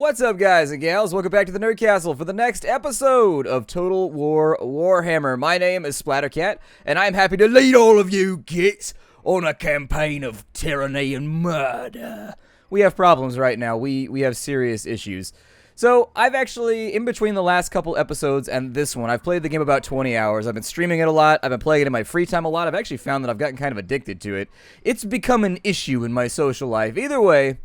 What's up, guys and gals? Welcome back to the Nerd Castle for the next episode of Total War Warhammer. My name is Splattercat, and I'm happy to lead all of you gits on a campaign of tyranny and murder. We have problems right now. We have serious issues. So, I've actually, in between the last couple episodes and this one, I've played the game about 20 hours. I've been streaming it a lot. I've been playing it in my free time a lot. I've actually found that I've gotten kind of addicted to it. It's become an issue in my social life. Either way,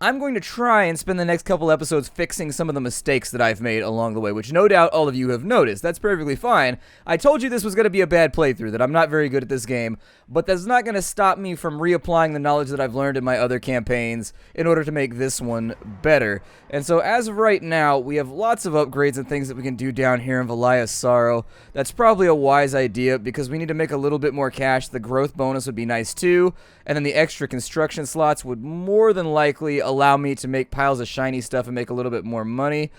I'm going to try and spend the next couple episodes fixing some of the mistakes that I've made along the way, which no doubt all of you have noticed. That's perfectly fine. I told you this was going to be a bad playthrough, that I'm not very good at this game, but that's not going to stop me from reapplying the knowledge that I've learned in my other campaigns in order to make this one better. And so as of right now, we have lots of upgrades and things that we can do down here in Valia's Sorrow. That's probably a wise idea because we need to make a little bit more cash. The growth bonus would be nice too, and then the extra construction slots would more than likely allow me to make piles of shiny stuff and make a little bit more money.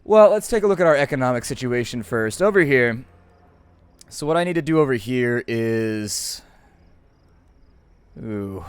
Well, let's take a look at our economic situation first. Over here, so what I need to do over here is... So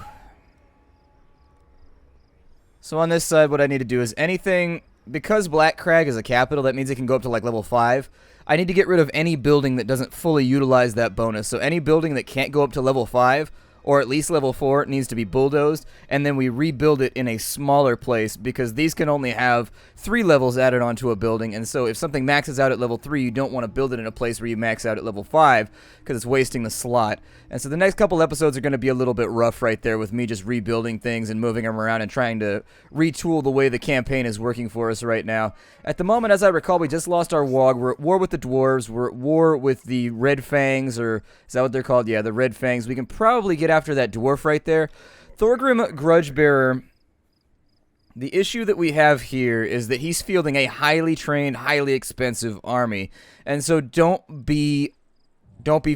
on this side, what I need to do is anything... Because Black Crag is a capital, that means it can go up to like level 5. I need to get rid of any building that doesn't fully utilize that bonus. So any building that can't go up to level 5... or at least level 4, it needs to be bulldozed, and then we rebuild it in a smaller place, because these can only have 3 levels added onto a building, and so if something maxes out at level 3, you don't want to build it in a place where you max out at level 5, because it's wasting the slot. And so the next couple episodes are going to be a little bit rough right there, with me just rebuilding things and moving them around and trying to retool the way the campaign is working for us right now. At the moment, as I recall, we just lost our WOG. We're at war with the Dwarves. We're at war with the Red Fangs, or is that what they're called? Yeah, the Red Fangs. We can probably get after that Dwarf right there. Thorgrim Grudgebearer, the issue that we have here is that he's fielding a highly trained, highly expensive army. And so don't be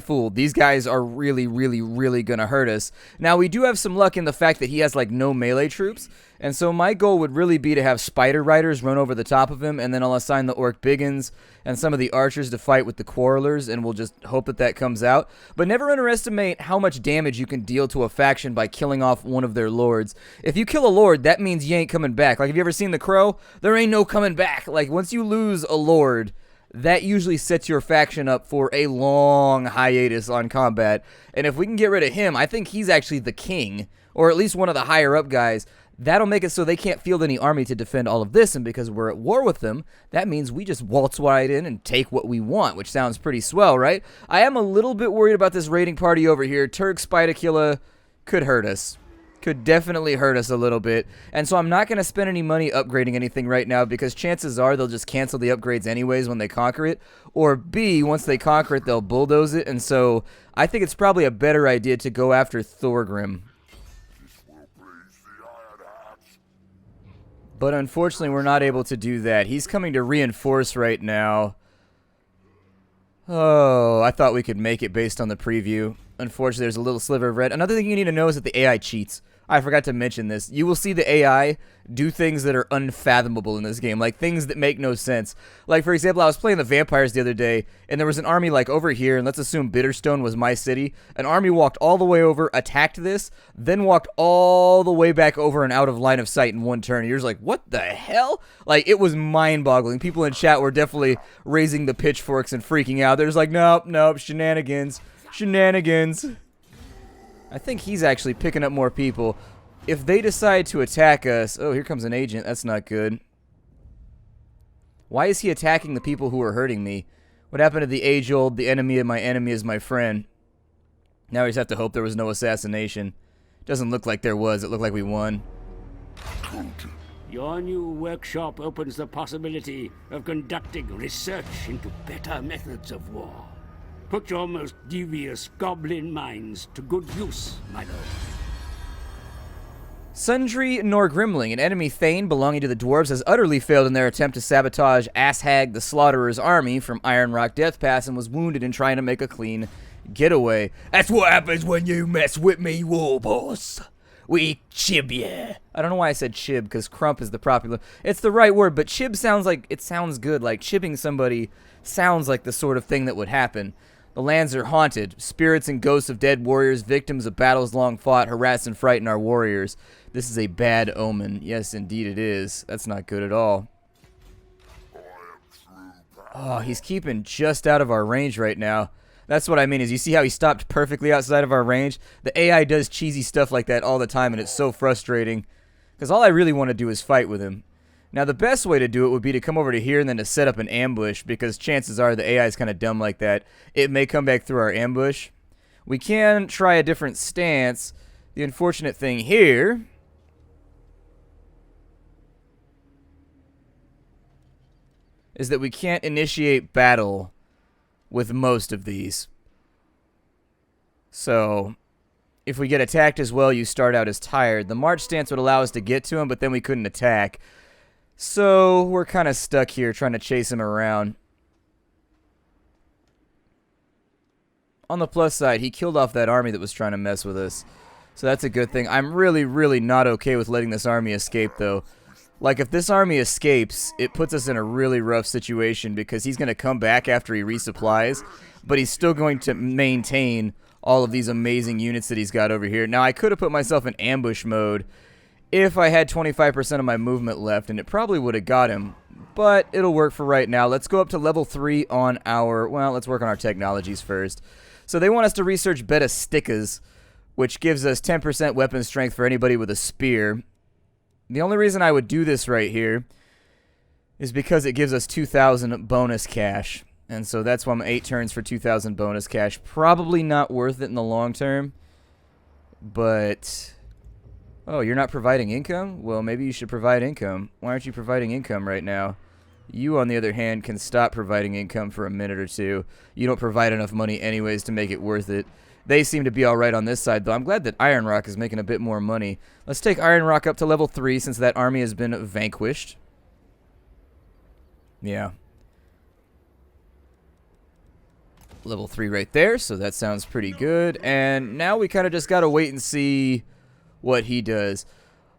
fooled. These guys are really, really, really gonna hurt us. Now, we do have some luck in the fact that he has, like, no melee troops, and so my goal would really be to have Spider Riders run over the top of him, and then I'll assign the Orc Biggins and some of the archers to fight with the Quarrelers, and we'll just hope that that comes out. But never underestimate how much damage you can deal to a faction by killing off one of their lords. If you kill a lord, that means you ain't coming back. Like, have you ever seen The Crow? There ain't no coming back. Like, once you lose a lord, that usually sets your faction up for a long hiatus on combat. And if we can get rid of him, I think he's actually the king, or at least one of the higher up guys. That'll make it so they can't field any army to defend all of this, and because we're at war with them, that means we just waltz right in and take what we want, which sounds pretty swell, right? I am a little bit worried about this raiding party over here. Turk Spidakilla could hurt us. Could definitely hurt us a little bit, and so I'm not going to spend any money upgrading anything right now, because chances are they'll just cancel the upgrades anyways when they conquer it, or B, once they conquer it, they'll bulldoze it, and so I think it's probably a better idea to go after Thorgrim. But unfortunately, we're not able to do that. He's coming to reinforce right now. Oh, I thought we could make it based on the preview. Unfortunately, there's a little sliver of red. Another thing you need to know is that the AI cheats. I forgot to mention this. You will see the AI do things that are unfathomable in this game, like things that make no sense. Like, for example, I was playing the vampires the other day, and there was an army, like, over here, and let's assume Bitterstone was my city. An army walked all the way over, attacked this, then walked all the way back over and out of line of sight in one turn. And you're just like, what the hell? Like, it was mind-boggling. People in chat were definitely raising the pitchforks and freaking out. They're just like, nope, nope, shenanigans. Shenanigans. I think he's actually picking up more people. If they decide to attack us... Oh, here comes an agent. That's not good. Why is he attacking the people who are hurting me? What happened to the age-old, the enemy of my enemy is my friend? Now we just have to hope there was no assassination. Doesn't look like there was. It looked like we won. Your new workshop opens the possibility of conducting research into better methods of war. Put your most devious goblin minds to good use, my lord. Sundry Norgrimling, an enemy Thane belonging to the Dwarves, has utterly failed in their attempt to sabotage Asshag the Slaughterer army from Iron Rock Death Pass and was wounded in trying to make a clean getaway. That's what happens when you mess with me, war boss. We chib ya. I don't know why I said chib, because crump is the popular... It's the right word, but chib sounds like... It sounds good. Like, chibbing somebody sounds like the sort of thing that would happen. The lands are haunted. Spirits and ghosts of dead warriors, victims of battles long fought, harass and frighten our warriors. This is a bad omen. Yes, indeed it is. That's not good at all. Oh, he's keeping just out of our range right now. That's what I mean, is you see how he stopped perfectly outside of our range? The AI does cheesy stuff like that all the time, and it's so frustrating. Because all I really want to do is fight with him. Now, the best way to do it would be to come over to here and then to set up an ambush, because chances are the AI is kind of dumb like that. It may come back through our ambush. We can try a different stance. The unfortunate thing here is that we can't initiate battle with most of these. So, if we get attacked as well, you start out as tired. The march stance would allow us to get to him, but then we couldn't attack. So, we're kind of stuck here trying to chase him around. On the plus side, he killed off that army that was trying to mess with us. So that's a good thing. I'm really, really not okay with letting this army escape, though. Like, if this army escapes, it puts us in a really rough situation because he's going to come back after he resupplies, but he's still going to maintain all of these amazing units that he's got over here. Now, I could have put myself in ambush mode if I had 25% of my movement left, and it probably would have got him, but it'll work for right now. Let's go up to level 3 on our, well, let's work on our technologies first. So they want us to research beta stickas, which gives us 10% weapon strength for anybody with a spear. The only reason I would do this right here is because it gives us 2,000 bonus cash. And so that's why I'm 8 turns for 2,000 bonus cash. Probably not worth it in the long term. But, oh, you're not providing income? Well, maybe you should provide income. Why aren't you providing income right now? You, on the other hand, can stop providing income for a minute or two. You don't provide enough money anyways to make it worth it. They seem to be alright on this side, though. I'm glad that Iron Rock is making a bit more money. Let's take Iron Rock up to level 3 since that army has been vanquished. Yeah. Level 3 right there, so that sounds pretty good. And now we kind of just got to wait and see what he does.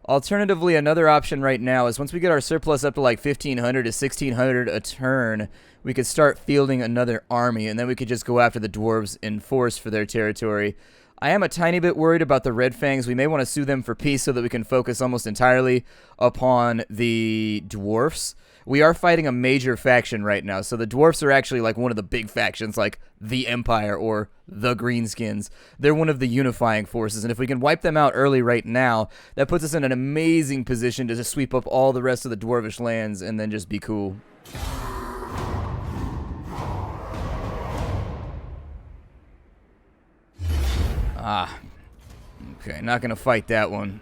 Alternatively, another option right now is once we get our surplus up to like 1,500 to 1,600 a turn, we could start fielding another army, and then we could just go after the dwarves in force for their territory. I am a tiny bit worried about the Red Fangs. We may want to sue them for peace so that we can focus almost entirely upon the dwarfs. We are fighting a major faction right now, so the dwarfs are actually like one of the big factions, like the Empire or the Greenskins. They're one of the unifying forces, and if we can wipe them out early right now, that puts us in an amazing position to just sweep up all the rest of the dwarvish lands and then just be cool. Ah. Okay, not gonna fight that one.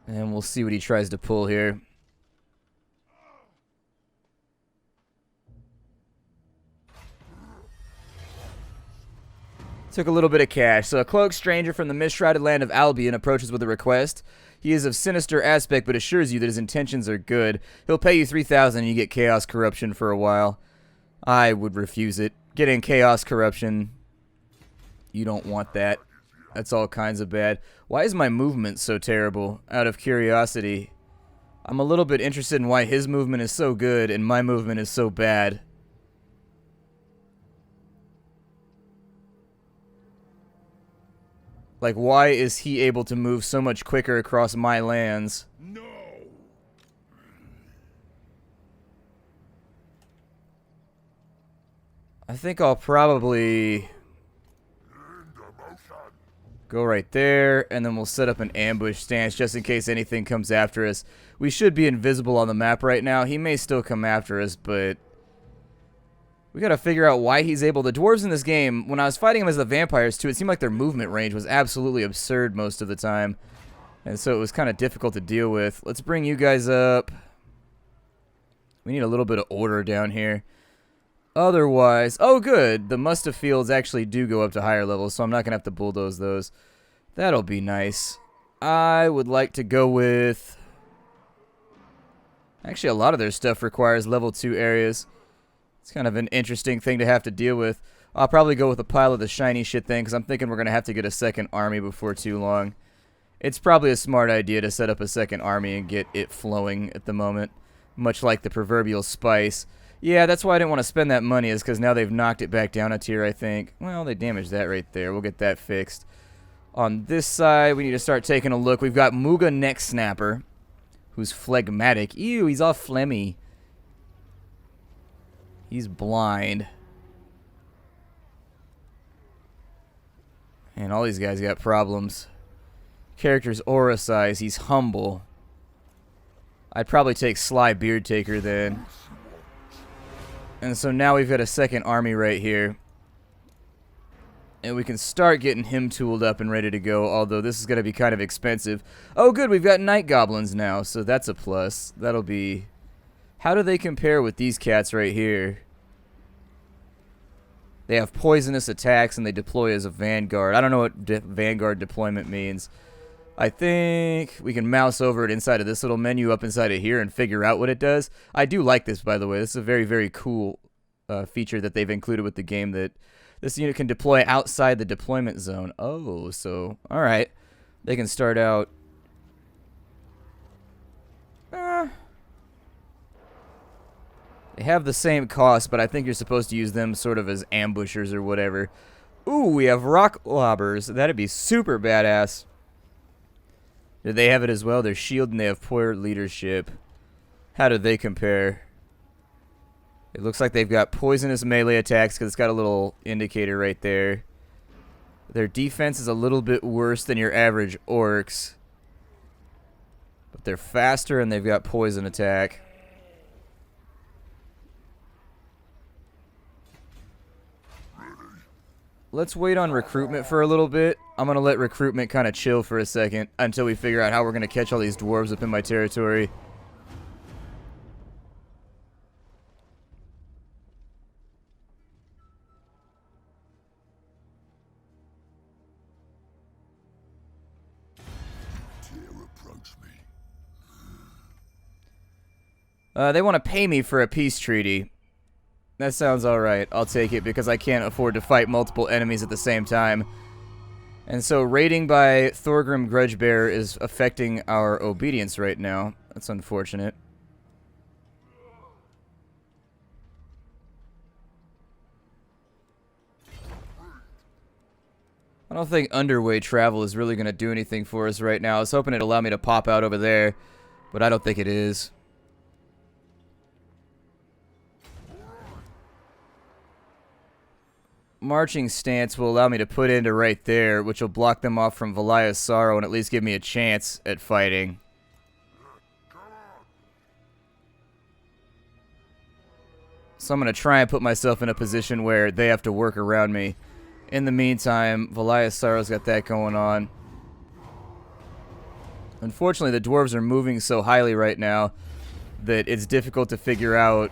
And we'll see what he tries to pull here. Took a little bit of cash. So a cloaked stranger from the mist-shrouded land of Albion approaches with a request. He is of sinister aspect, but assures you that his intentions are good. He'll pay you 3,000 and you get Chaos Corruption for a while. I would refuse it. Getting Chaos Corruption, you don't want that. That's all kinds of bad. Why is my movement so terrible? Out of curiosity. I'm a little bit interested in why his movement is so good and my movement is so bad. Like, why is he able to move so much quicker across my lands? No. I think I'll probably go right there, and then we'll set up an ambush stance just in case anything comes after us. We should be invisible on the map right now. He may still come after us, but we gotta figure out why he's able. The dwarves in this game, when I was fighting them as the vampires too, it seemed like their movement range was absolutely absurd most of the time. And so it was kind of difficult to deal with. Let's bring you guys up. We need a little bit of order down here. Otherwise, oh good, the Musta fields actually do go up to higher levels, so I'm not going to have to bulldoze those. That'll be nice. I would like to go with... Actually, a lot of their stuff requires level 2 areas. It's kind of an interesting thing to have to deal with. I'll probably go with a pile of the shiny shit thing, because I'm thinking we're going to have to get a second army before too long. It's probably a smart idea to set up a second army and get it flowing at the moment, much like the proverbial spice. Yeah, that's why I didn't want to spend that money, is because now they've knocked it back down a tier, I think. Well, they damaged that right there. We'll get that fixed. On this side, we need to start taking a look. We've got Muga Neck Snapper, who's phlegmatic. Ew, he's all phlegmy. He's blind. And all these guys got problems. Character's aura size. He's humble. I'd probably take Sly Beard Taker then. And so now we've got a second army right here. And we can start getting him tooled up and ready to go, although this is going to be kind of expensive. Oh, good, we've got Night Goblins now, so that's a plus. That'll be... How do they compare with these cats right here? They have poisonous attacks and they deploy as a Vanguard. I don't know what Vanguard Deployment means. I think we can mouse over it inside of this little menu up inside of here and figure out what it does. I do like this, by the way. This is a very, very cool feature that they've included with the game, that this unit can deploy outside the deployment zone. Oh, so, alright. They can start out... They have the same cost, but I think you're supposed to use them sort of as ambushers or whatever. Ooh, we have rock lobbers. That'd be super badass. Do they have it as well? They're shield and they have poor leadership. How do they compare? It looks like they've got poisonous melee attacks because it's got a little indicator right there. Their defense is a little bit worse than your average orcs. But they're faster and they've got poison attack. Let's wait on recruitment for a little bit. I'm going to let recruitment kind of chill for a second until we figure out how we're going to catch all these dwarves up in my territory. They want to pay me for a peace treaty. That sounds alright. I'll take it because I can't afford to fight multiple enemies at the same time. And so raiding by Thorgrim Grudgebearer is affecting our obedience right now. That's unfortunate. I don't think underway travel is really going to do anything for us right now. I was hoping it'd allow me to pop out over there, but I don't think it is. Marching stance will allow me to put into right there, which will block them off from Valia's Sorrow and at least give me a chance at fighting. So I'm going to try and put myself in a position where they have to work around me. In the meantime, Valia's Sorrow's got that going on. Unfortunately, the dwarves are moving so highly right now that it's difficult to figure out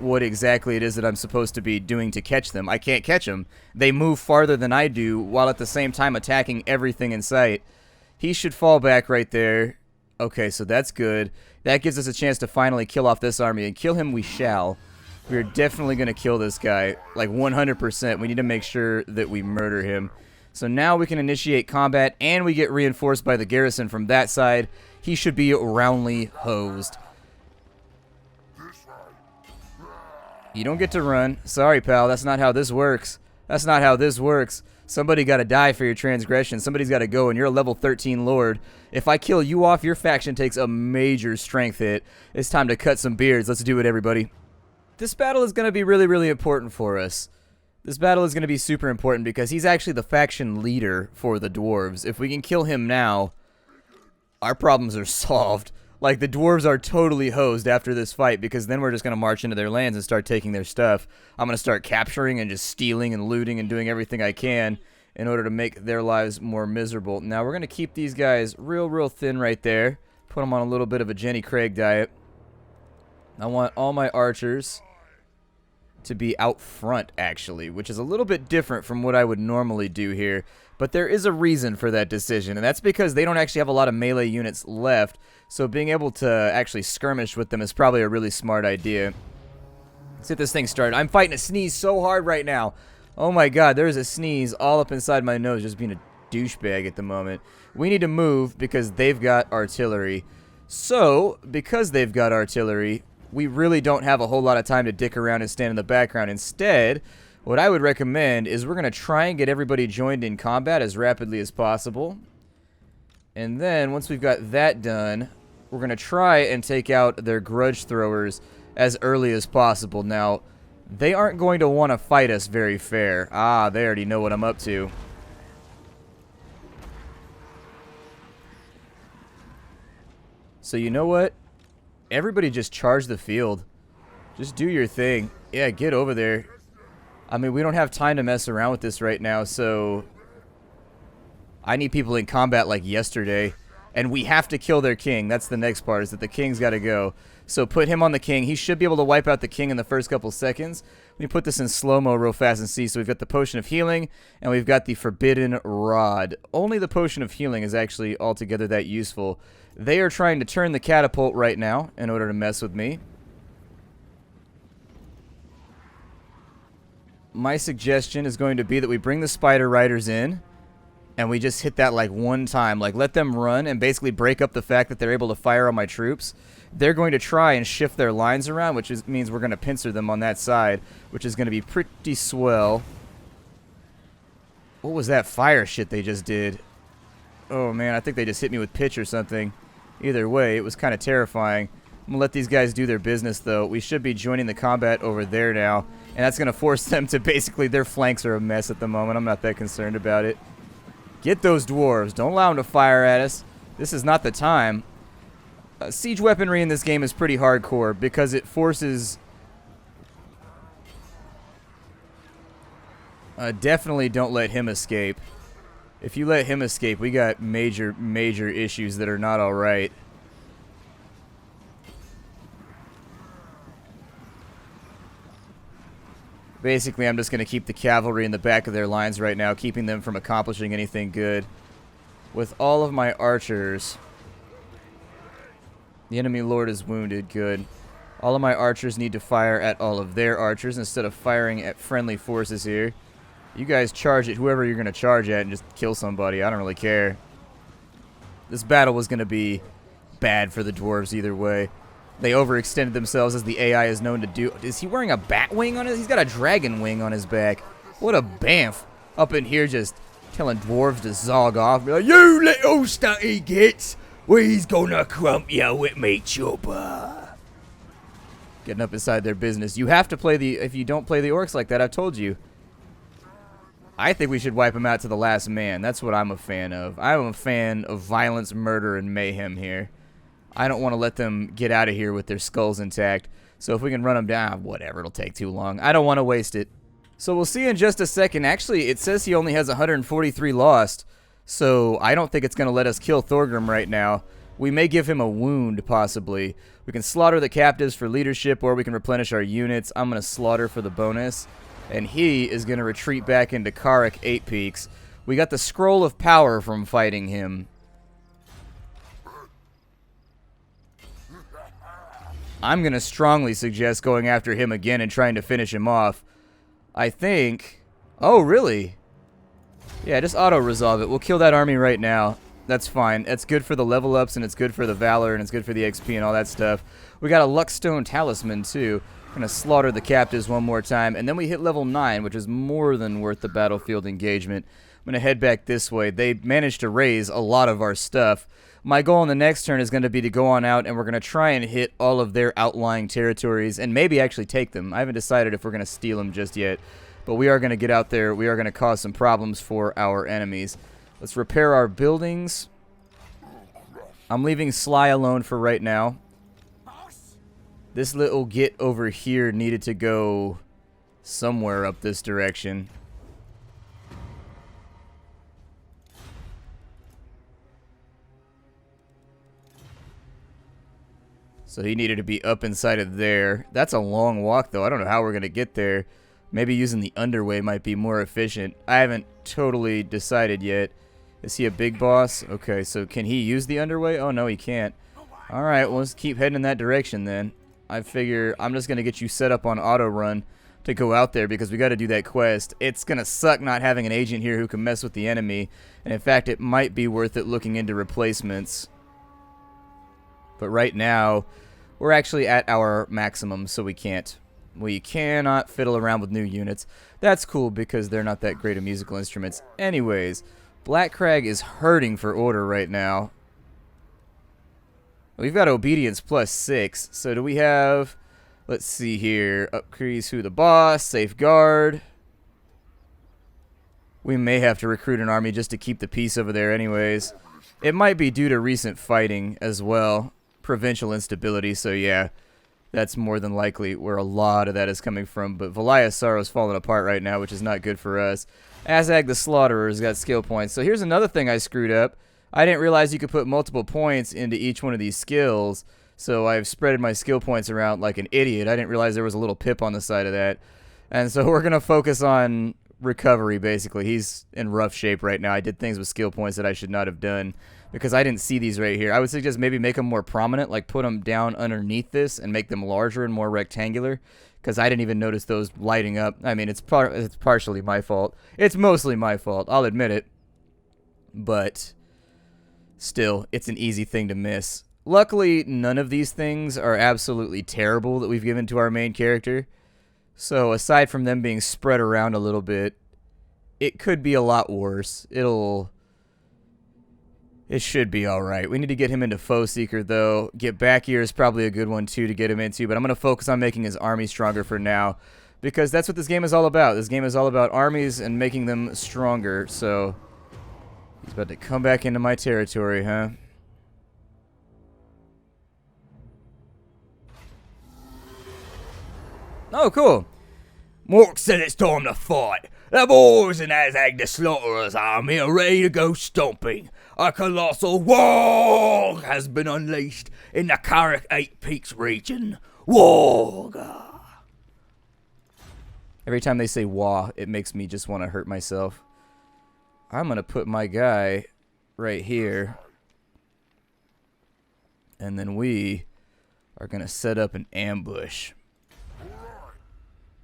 what exactly it is that I'm supposed to be doing to catch them. I can't catch them. They move farther than I do while at the same time attacking everything in sight. He should fall back right there. Okay, so that's good. That gives us a chance to finally kill off this army, and kill him we shall. We're definitely going to kill this guy, like 100%. We need to make sure that we murder him. So now we can initiate combat, and we get reinforced by the garrison from that side. He should be roundly hosed. You don't get to run. Sorry, pal. That's not how this works. That's not how this works. Somebody got to die for your transgression. Somebody's got to go, and you're a level 13 lord. If I kill you off, your faction takes a major strength hit. It's time to cut some beards. Let's do it, everybody. This battle is going to be really, really important for us. This battle is going to be super important because he's actually the faction leader for the dwarves. If we can kill him now, our problems are solved. Like, the dwarves are totally hosed after this fight because then we're just going to march into their lands and start taking their stuff. I'm going to start capturing and just stealing and looting and doing everything I can in order to make their lives more miserable. Now, we're going to keep these guys real, real thin right there. Put them on a little bit of a Jenny Craig diet. I want all my archers to be out front, actually, which is a little bit different from what I would normally do here. But there is a reason for that decision, and that's because they don't actually have a lot of melee units left, so being able to actually skirmish with them is probably a really smart idea. Let's get this thing started. I'm fighting a sneeze so hard right now. Oh my god, there's a sneeze all up inside my nose just being a douchebag at the moment. We need to move because they've got artillery. So, because they've got artillery, we really don't have a whole lot of time to dick around and stand in the background. Instead, what I would recommend is we're going to try and get everybody joined in combat as rapidly as possible. And then, once we've got that done, we're going to try and take out their grudge throwers as early as possible. Now, they aren't going to want to fight us very fair. Ah, they already know what I'm up to. So you know what? Everybody just charge the field. Just do your thing. Yeah, get over there. I mean, we don't have time to mess around with this right now, so I need people in combat like yesterday. And we have to kill their king. That's the next part, is that the king's got to go. So put him on the king. He should be able to wipe out the king in the first couple seconds. Let me put this in slow-mo real fast and see. So we've got the potion of healing, and we've got the forbidden rod. Only the potion of healing is actually altogether that useful. They are trying to turn the catapult right now in order to mess with me. My suggestion is going to be that we bring the spider riders in, and we just hit that like one time. Like, let them run and basically break up the fact that they're able to fire on my troops. They're going to try and shift their lines around, which means we're going to pincer them on that side, which is going to be pretty swell. What was that fire shit they just did? Oh, man, I think they just hit me with pitch or something. Either way, it was kind of terrifying. I'm going to let these guys do their business, though. We should be joining the combat over there now, and that's going to force them to basically, their flanks are a mess at the moment. I'm not that concerned about it. Get those dwarves. Don't allow them to fire at us. This is not the time. Siege weaponry in this game is pretty hardcore because it forces... definitely don't let him escape. If you let him escape, we got major, major issues that are not alright. Basically, I'm just going to keep the cavalry in the back of their lines right now, keeping them from accomplishing anything good. With all of my archers... The enemy lord is wounded. Good. All of my archers need to fire at all of their archers instead of firing at friendly forces here. You guys charge at whoever you're going to charge at and just kill somebody. I don't really care. This battle was going to be bad for the dwarves either way. They overextended themselves as the AI is known to do. Is he wearing a bat wing on it? He's got a dragon wing on his back. What a bamf. Up in here just telling dwarves to zog off. Be like, you little stunty gits. We's gonna crump you with me chopper. Getting up inside their business. You have to play the... If you don't play the orcs like that, I've told you. I think we should wipe them out to the last man. That's what I'm a fan of. I'm a fan of violence, murder, and mayhem here. I don't want to let them get out of here with their skulls intact. So if we can run them down, whatever, it'll take too long. I don't want to waste it. So we'll see in just a second. Actually, it says he only has 143 lost. So I don't think it's going to let us kill Thorgrim right now. We may give him a wound, possibly. We can slaughter the captives for leadership, or we can replenish our units. I'm going to slaughter for the bonus. And he is going to retreat back into Karak 8 Peaks. We got the Scroll of Power from fighting him. I'm going to strongly suggest going after him again and trying to finish him off. I think... Oh, really? Yeah, just auto-resolve it. We'll kill that army right now. That's fine. That's good for the level ups, and it's good for the valor, and it's good for the XP and all that stuff. We got a Luckstone Talisman, too. We're going to slaughter the captives one more time, and then we hit level 9, which is more than worth the battlefield engagement. I'm going to head back this way. They managed to raise a lot of our stuff. My goal in the next turn is going to be to go on out, and we're going to try and hit all of their outlying territories, and maybe actually take them. I haven't decided if we're going to steal them just yet. But we are going to get out there. We are going to cause some problems for our enemies. Let's repair our buildings. I'm leaving Sly alone for right now. This little git over here needed to go somewhere up this direction. So he needed to be up inside of there. That's a long walk, though. I don't know how we're going to get there. Maybe using the underway might be more efficient. I haven't totally decided yet. Is he a big boss? Okay, so can he use the underway? Oh, no, he can't. Alright, well, let's keep heading in that direction then. I figure I'm just going to get you set up on auto run to go out there because we got to do that quest. It's going to suck not having an agent here who can mess with the enemy. And in fact, it might be worth it looking into replacements. But right now, we're actually at our maximum, so we cannot fiddle around with new units. That's cool because they're not that great of musical instruments. Anyways, Black Crag is hurting for order right now. We've got obedience +6. So do we have, let's see here, increase who the boss, safeguard. We may have to recruit an army just to keep the peace over there anyways. It might be due to recent fighting as well. Provincial instability, so yeah. That's more than likely where a lot of that is coming from. But Valia's Sorrow's falling apart right now, which is not good for us. Azag the Slaughterer has got skill points. So here's another thing I screwed up. I didn't realize you could put multiple points into each one of these skills. So I've spreaded my skill points around like an idiot. I didn't realize there was a little pip on the side of that. And so we're going to focus on recovery, basically. He's in rough shape right now. I did things with skill points that I should not have done because I didn't see these right here. I would suggest maybe make them more prominent, like put them down underneath this and make them larger and more rectangular, because I didn't even notice those lighting up. I mean, it's partially my fault. It's mostly my fault, I'll admit it. But still, it's an easy thing to miss. Luckily, none of these things are absolutely terrible that we've given to our main character. So aside from them being spread around a little bit, it could be a lot worse. It should be alright. We need to get him into Foe Seeker, though. Get Back Ear is probably a good one, too, to get him into. But I'm going to focus on making his army stronger for now, because that's what this game is all about. This game is all about armies and making them stronger. So he's about to come back into my territory, huh? Oh, cool. Mork said it's time to fight. The boys in Azag the Slaughterer's army are ready to go stomping. A colossal warg has been unleashed in the Carrick 8 Peaks region. Warg. Every time they say wah, it makes me just want to hurt myself. I'm going to put my guy right here. And then we are going to set up an ambush.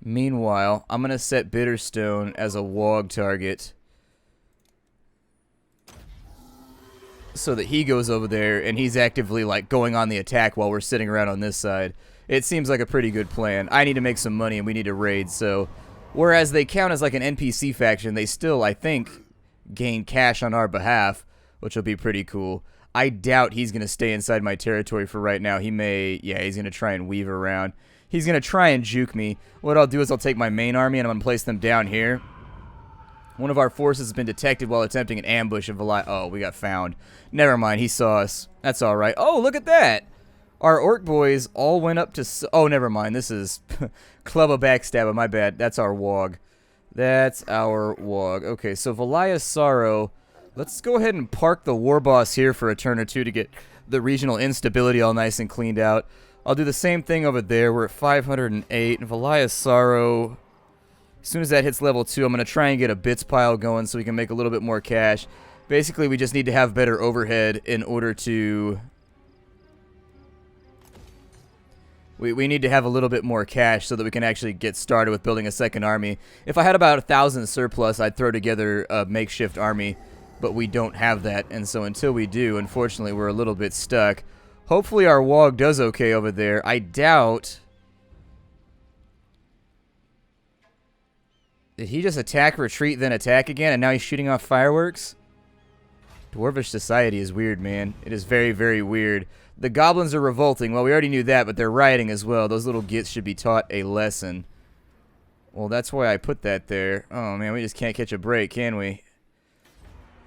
Meanwhile, I'm going to set Bitterstone as a Wog target so that he goes over there and he's actively like going on the attack while we're sitting around on this side. It seems like a pretty good plan. I need to make some money and we need to raid, so whereas they count as like an NPC faction, they still, I think, gain cash on our behalf, which will be pretty cool. I doubt he's going to stay inside my territory for right now. He may, yeah, he's going to try and weave around. He's going to try and juke me. What I'll do is I'll take my main army and I'm going to place them down here. One of our forces has been detected while attempting an ambush of oh, we got found. Never mind, he saw us. That's alright. Oh, look at that! Our orc boys all went up to... Oh, never mind. This is Club of Backstabber. My bad. That's our Wog. That's our Wog. Okay, so Valia's Sorrow. Let's go ahead and park the War Boss here for a turn or two to get the regional instability all nice and cleaned out. I'll do the same thing over there. We're at 508. Valia's Sorrow. As soon as that hits level 2, I'm going to try and get a bits pile going so we can make a little bit more cash. Basically, we just need to have better overhead in order to... We need to have a little bit more cash so that we can actually get started with building a second army. If I had about 1,000 surplus, I'd throw together a makeshift army, but we don't have that. And so until we do, unfortunately, we're a little bit stuck. Hopefully our Wog does okay over there. I doubt... Did he just attack, retreat, then attack again, and now he's shooting off fireworks? Dwarvish society is weird, man. It is very, very weird. The goblins are revolting. Well, we already knew that, but they're rioting as well. Those little gits should be taught a lesson. Well, that's why I put that there. Oh, man, we just can't catch a break, can we?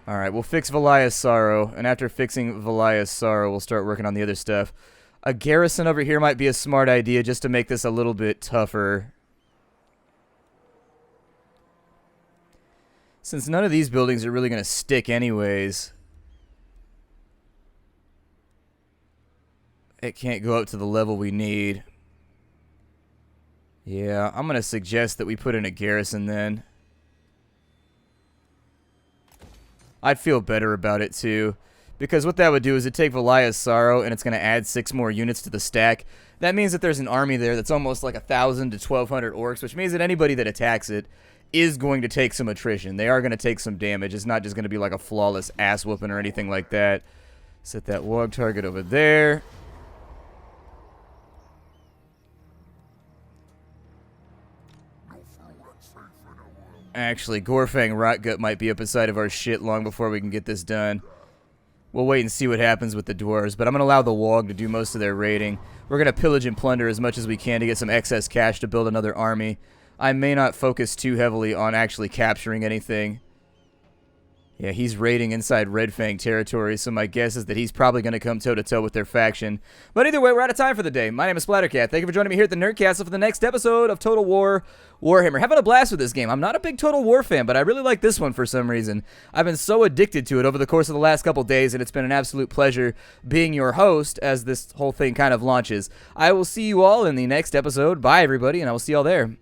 Alright, we'll fix Valia's Sorrow, and after fixing Valia's Sorrow, we'll start working on the other stuff. A garrison over here might be a smart idea just to make this a little bit tougher. Since none of these buildings are really going to stick anyways, it can't go up to the level we need. Yeah, I'm going to suggest that we put in a garrison then. I'd feel better about it too, because what that would do is it'd take Valia's Sorrow and it's going to add 6 more units to the stack. That means that there's an army there that's almost like 1,000 to 1,200 orcs, which means that anybody that attacks it is going to take some attrition. They are going to take some damage. It's not just going to be like a flawless ass whooping or anything like that. Set that Wog target over there. Actually, Gorfang Rotgut might be up inside of our shit long before we can get this done. We'll wait and see what happens with the dwarves, but I'm going to allow the Wog to do most of their raiding. We're going to pillage and plunder as much as we can to get some excess cash to build another army. I may not focus too heavily on actually capturing anything. Yeah, he's raiding inside Red Fang territory, so my guess is that he's probably going to come toe-to-toe with their faction. But either way, we're out of time for the day. My name is Splattercat. Thank you for joining me here at the Nerd Castle for the next episode of Total War Warhammer. Having a blast with this game. I'm not a big Total War fan, but I really like this one for some reason. I've been so addicted to it over the course of the last couple days, and it's been an absolute pleasure being your host as this whole thing kind of launches. I will see you all in the next episode. Bye, everybody, and I will see you all there.